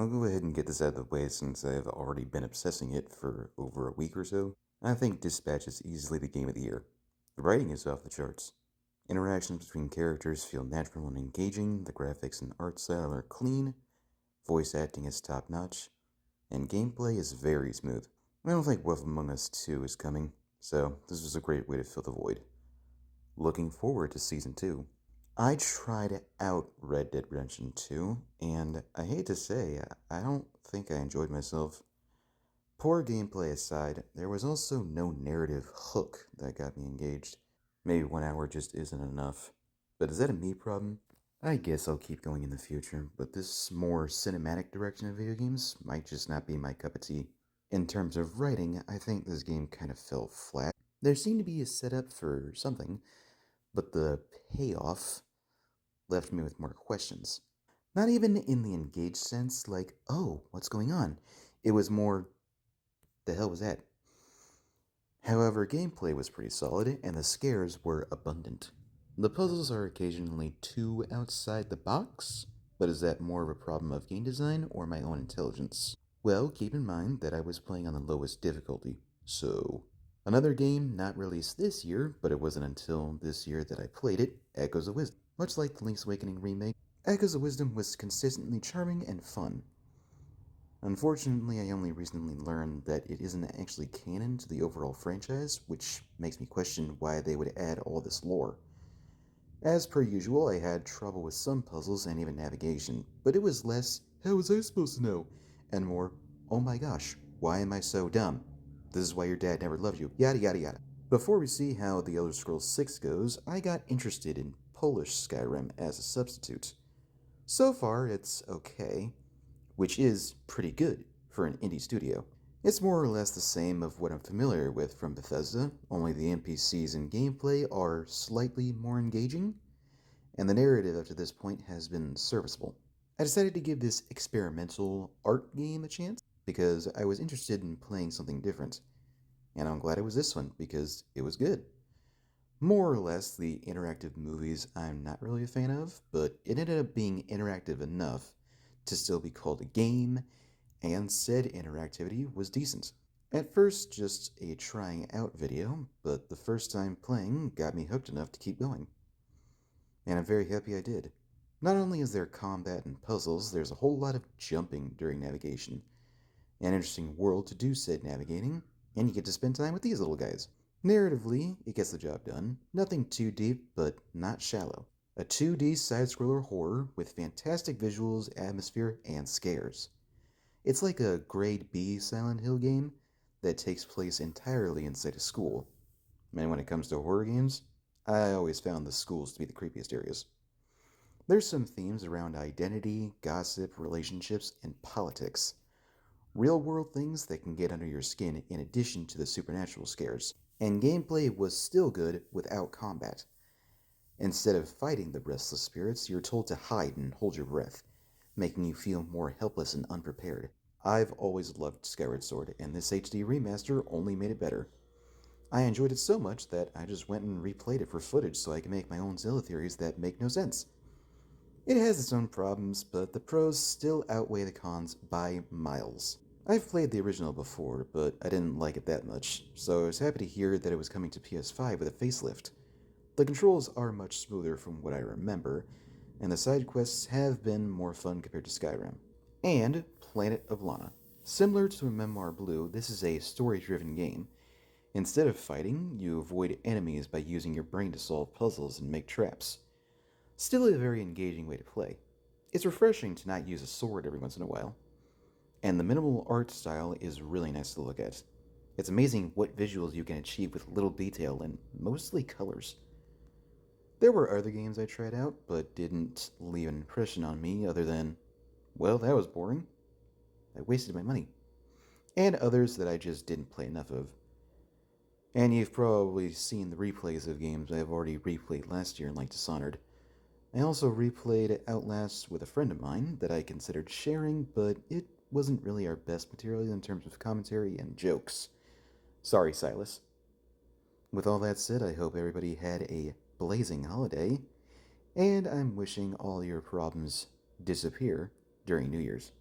I'll go ahead and get this out of the way since I've already been obsessing it for over a week or so. I think Dispatch is easily the game of the year. The writing is off the charts. Interactions between characters feel natural and engaging, the graphics and art style are clean, voice acting is top notch, and gameplay is very smooth. I don't think Wolf Among Us 2 is coming, so this was a great way to fill the void. Looking forward to Season 2. I tried out Red Dead Redemption 2, and I hate to say, I don't think I enjoyed myself. Poor gameplay aside, there was also no narrative hook that got me engaged. Maybe 1 hour just isn't enough. But is that a me problem? I guess I'll keep going in the future, but this more cinematic direction of video games might just not be my cup of tea. In terms of writing, I think this game kind of fell flat. There seemed to be a setup for something, but the payoff left me with more questions. Not even in the engaged sense, like, oh, what's going on? It was more, the hell was that? However, gameplay was pretty solid, and the scares were abundant. The puzzles are occasionally too outside the box, but is that more of a problem of game design or my own intelligence? Well, keep in mind that I was playing on the lowest difficulty, so. Another game not released this year, but it wasn't until this year that I played it, Echoes of Wisdom. Much like the Link's Awakening remake, Echoes of Wisdom was consistently charming and fun. Unfortunately, I only recently learned that it isn't actually canon to the overall franchise, which makes me question why they would add all this lore. As per usual, I had trouble with some puzzles and even navigation, but it was less, how was I supposed to know? And more, oh my gosh, why am I so dumb? This is why your dad never loved you, yada yada yada. Before we see how The Elder Scrolls 6 goes, I got interested in Polish Skyrim as a substitute. So far, it's okay, which is pretty good for an indie studio. It's more or less the same of what I'm familiar with from Bethesda, only the NPCs and gameplay are slightly more engaging, and the narrative up to this point has been serviceable. I decided to give this experimental art game a chance because I was interested in playing something different, and I'm glad it was this one because it was good. More or less, the interactive movies I'm not really a fan of, but it ended up being interactive enough to still be called a game, and said interactivity was decent. At first, just a trying out video, but the first time playing got me hooked enough to keep going. And I'm very happy I did. Not only is there combat and puzzles, there's a whole lot of jumping during navigation. An interesting world to do said navigating, and you get to spend time with these little guys. Narratively, it gets the job done. Nothing too deep, but not shallow. A 2D side scroller horror with fantastic visuals, atmosphere, and scares. It's like a grade B Silent Hill game that takes place entirely inside a school. And when it comes to horror games, I always found the schools to be the creepiest areas. There's some themes around identity, gossip, relationships, and politics. Real world things that can get under your skin in addition to the supernatural scares. And gameplay was still good without combat. Instead of fighting the restless spirits, you're told to hide and hold your breath, making you feel more helpless and unprepared. I've always loved Skyward Sword, and this HD remaster only made it better. I enjoyed it so much that I just went and replayed it for footage so I can make my own Zilla theories that make no sense. It has its own problems, but the pros still outweigh the cons by miles. I've played the original before, but I didn't like it that much, so I was happy to hear that it was coming to PS5 with a facelift. The controls are much smoother from what I remember, and the side quests have been more fun compared to Skyrim. And Planet of Lana. Similar to Memoir Blue, this is a story driven game. Instead of fighting, you avoid enemies by using your brain to solve puzzles and make traps. Still a very engaging way to play. It's refreshing to not use a sword every once in a while. And the minimal art style is really nice to look at. It's amazing what visuals you can achieve with little detail and mostly colors. There were other games I tried out, but didn't leave an impression on me other than, well, that was boring. I wasted my money. And others that I just didn't play enough of. And you've probably seen the replays of games I've already replayed last year, like Dishonored. I also replayed Outlast with a friend of mine that I considered sharing, but it wasn't really our best material in terms of commentary and jokes. Sorry, Silas. With all that said, I hope everybody had a blazing holiday, and I'm wishing all your problems disappear during New Year's.